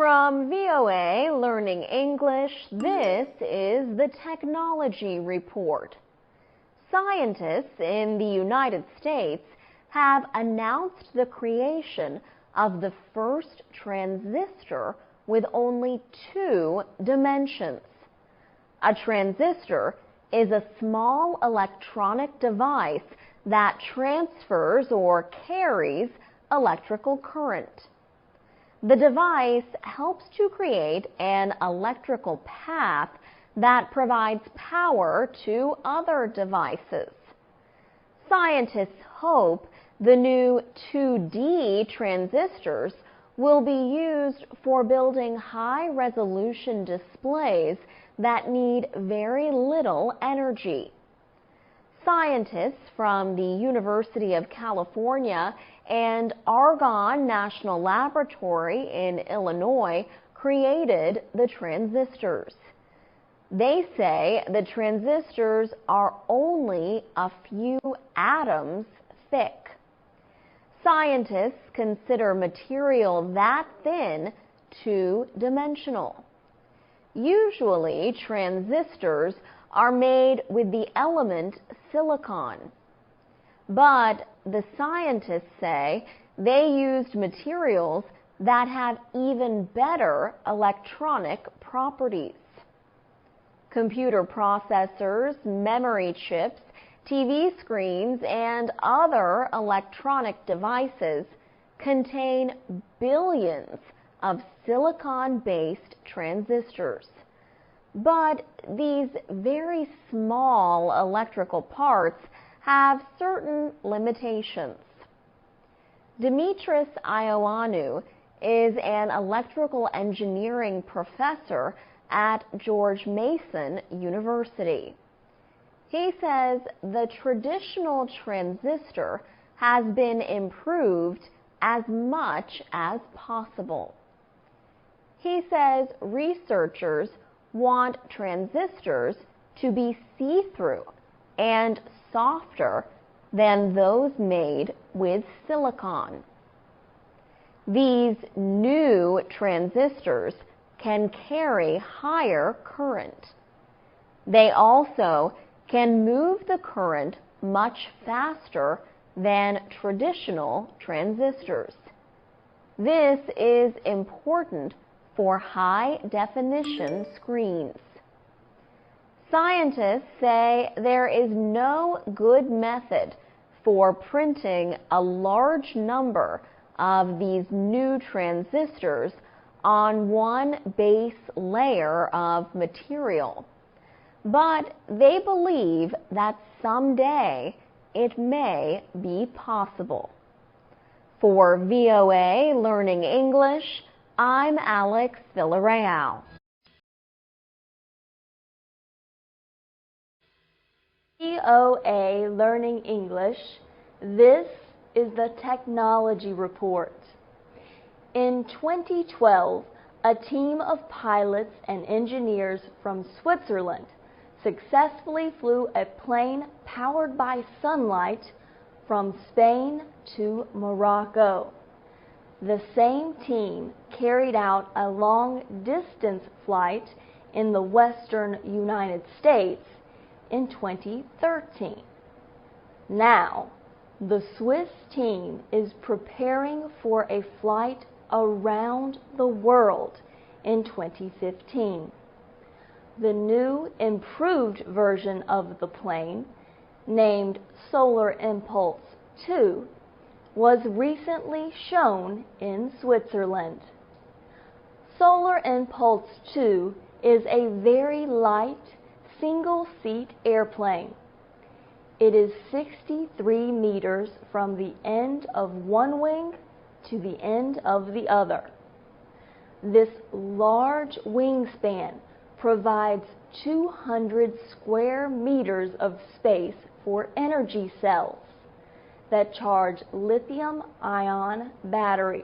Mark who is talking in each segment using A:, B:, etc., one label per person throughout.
A: From VOA Learning English, this is the Technology Report. Scientists in the United States have announced the creation of the first transistor with only 2 dimensions. A transistor is a small electronic device that transfers or carries electrical current. The device helps to create an electrical path that provides power to other devices. Scientists hope the new 2D transistors will be used for building high-resolution displays that need very little energy. Scientists from the University of California and Argonne National Laboratory in Illinois created the transistors. They say the transistors are only a few atoms thick. Scientists consider material that thin two-dimensional. Usually, transistors are made with the element silicon. But the scientists say they used materials that have even better electronic properties. Computer processors, memory chips, TV screens, and other electronic devices contain billions of silicon-based transistors. But these very small electrical parts have certain limitations. Dimitris Ioannou is an electrical engineering professor at George Mason University. He says the traditional transistor has been improved as much as possible. He says researchers want transistors to be see-through and softer than those made with silicon. These new transistors can carry higher current. They also can move the current much faster than traditional transistors. This is important for high-definition screens. Scientists say there is no good method for printing a large number of these new transistors on one base layer of material. But they believe that someday it may be possible. For VOA Learning English, I'm Alex Villarreal.
B: VOA Learning English, this is the Technology Report. In 2012, a team of pilots and engineers from Switzerland successfully flew a plane powered by sunlight from Spain to Morocco. The same team carried out a long-distance flight in the western United States in 2013. Now, the Swiss team is preparing for a flight around the world in 2015. The new improved version of the plane, named Solar Impulse 2, was recently shown in Switzerland. Solar Impulse 2 is a very light, single-seat airplane. It is 63 meters from the end of one wing to the end of the other. This large wingspan provides 200 square meters of space for energy cells that charge lithium-ion batteries.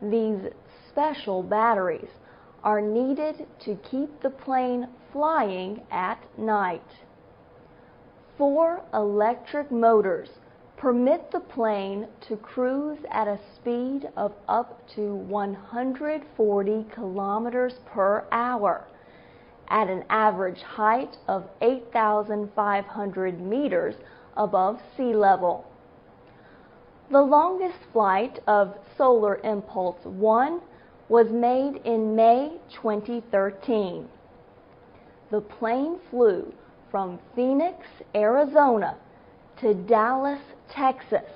B: These special batteries are needed to keep the plane flying at night. 4 electric motors permit the plane to cruise at a speed of up to 140 kilometers per hour at an average height of 8,500 meters above sea level. The longest flight of Solar Impulse 1 was made in May 2013. The plane flew from Phoenix, Arizona to Dallas, Texas,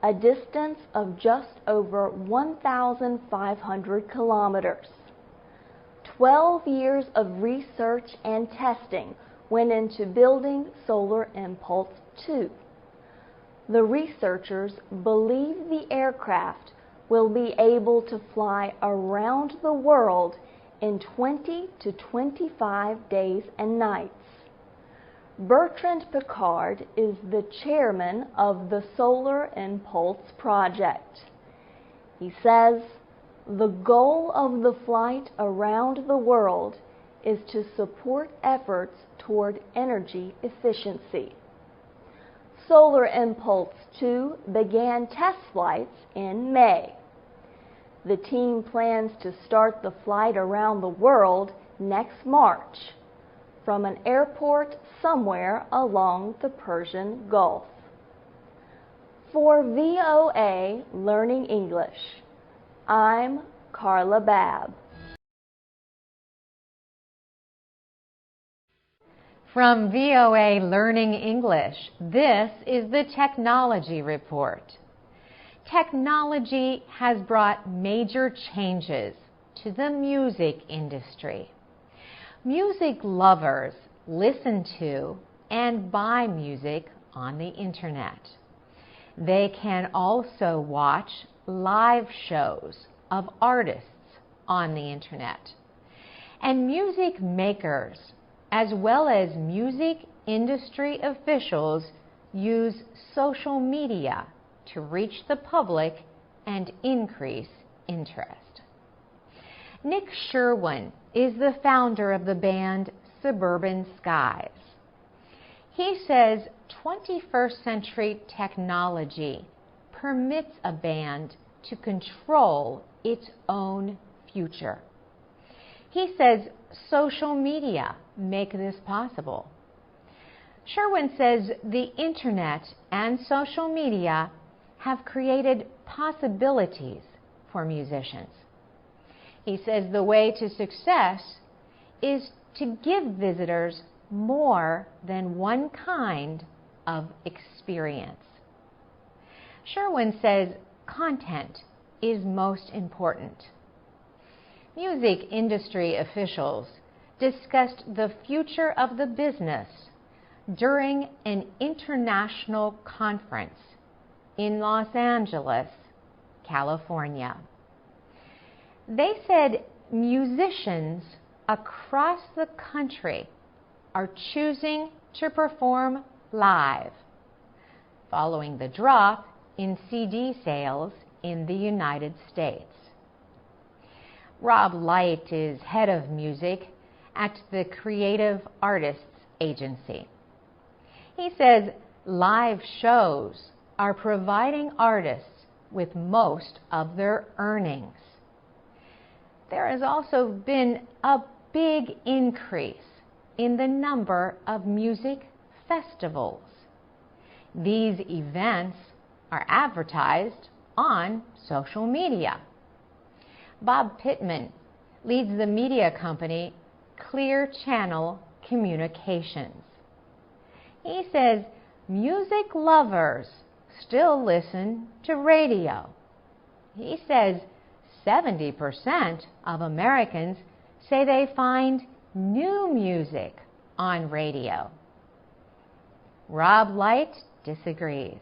B: a distance of just over 1,500 kilometers. 12 years of research and testing went into building Solar Impulse 2. The researchers believe the aircraft will be able to fly around the world in 20 to 25 days and nights. Bertrand Piccard is the chairman of the Solar Impulse project. He says, "The goal of the flight around the world is to support efforts toward energy efficiency." Solar Impulse 2 began test flights in May. The team plans to start the flight around the world next March from an airport somewhere along the Persian Gulf. For VOA Learning English, I'm Carla Babb.
C: From VOA Learning English, this is the Technology Report. Technology has brought major changes to the music industry. Music lovers listen to and buy music on the internet. They can also watch live shows of artists on the internet. And music makers, as well as music industry officials, use social media to reach the public and increase interest. Nick Sherwin is the founder of the band Suburban Skies. He says 21st century technology permits a band to control its own future. He says social media make this possible. Sherwin says the internet and social media have created possibilities for musicians. He says the way to success is to give visitors more than one kind of experience. Sherwin says content is most important. Music industry officials discussed the future of the business during an international conference in Los Angeles, California. They said musicians across the country are choosing to perform live, following the drop in CD sales in the United States. Rob Light is head of music at the Creative Artists Agency. He says live shows are providing artists with most of their earnings. There has also been a big increase in the number of music festivals. These events are advertised on social media. Bob Pittman leads the media company Clear Channel Communications. He says music lovers still listen to radio. He says 70% of Americans say they find new music on radio. Rob Light disagrees.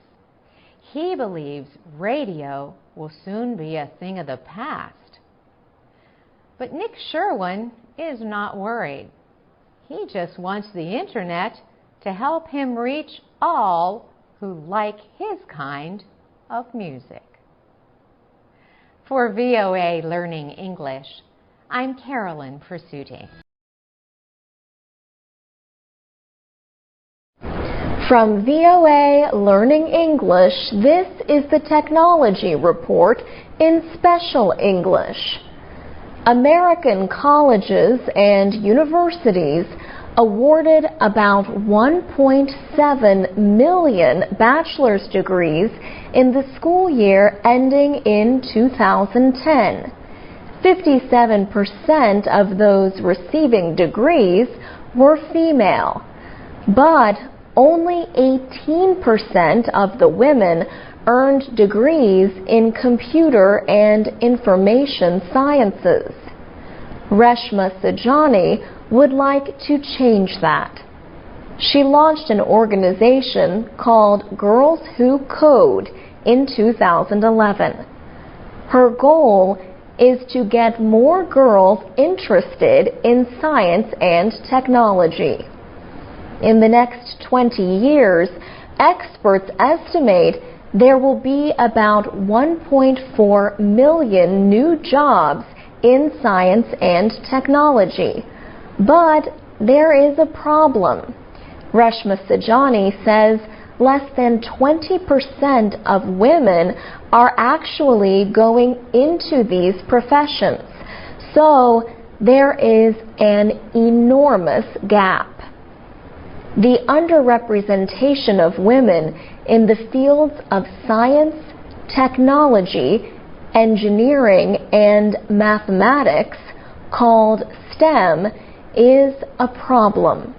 C: He believes radio will soon be a thing of the past. But Nick Sherwin is not worried. He just wants the internet to help him reach all who like his kind of music. For VOA Learning English, I'm Carolyn Presutti.
A: From VOA Learning English, this is the Technology Report in Special English. American colleges and universities awarded about 1.7 million bachelor's degrees in the school year ending in 2010. 57% of those receiving degrees were female, but only 18% of the women earned degrees in computer and information sciences. Reshma Sajani would like to change that. She launched an organization called Girls Who Code in 2011. Her goal is to get more girls interested in science and technology. In the next 20 years, experts estimate there will be about 1.4 million new jobs in science and technology. But there is a problem. Reshma Sajani says less than 20% of women are actually going into these professions. So there is an enormous gap. The underrepresentation of women in the fields of science, technology, engineering, and mathematics, called STEM, is a problem.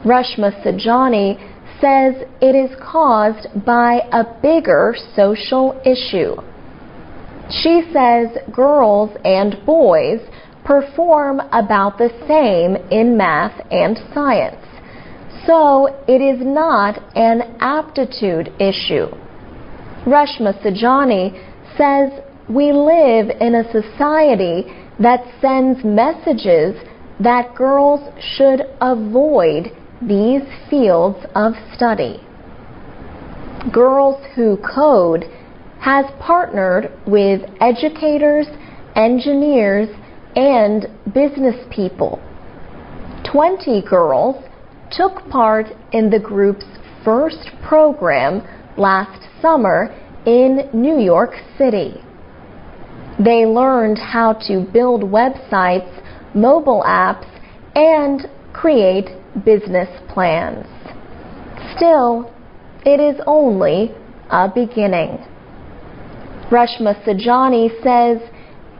A: Reshma Sajani says it is caused by a bigger social issue. She says girls and boys perform about the same in math and science. So it is not an aptitude issue. Reshma Sajani says we live in a society that sends messages that girls should avoid these fields of study. Girls Who Code has partnered with educators, engineers, and business people. 20 girls took part in the group's first program last summer in New York City. They learned how to build websites, mobile apps, and create business plans. Still, it is only a beginning. Reshma Sajani says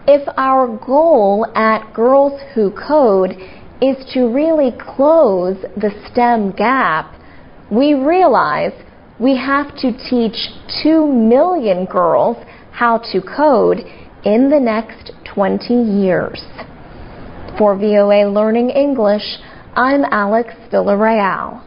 A: if our goal at Girls Who Code is to really close the STEM gap, we realize we have to teach 2 million girls how to code in the next 20 years. For VOA Learning English, I'm Alex Villarreal.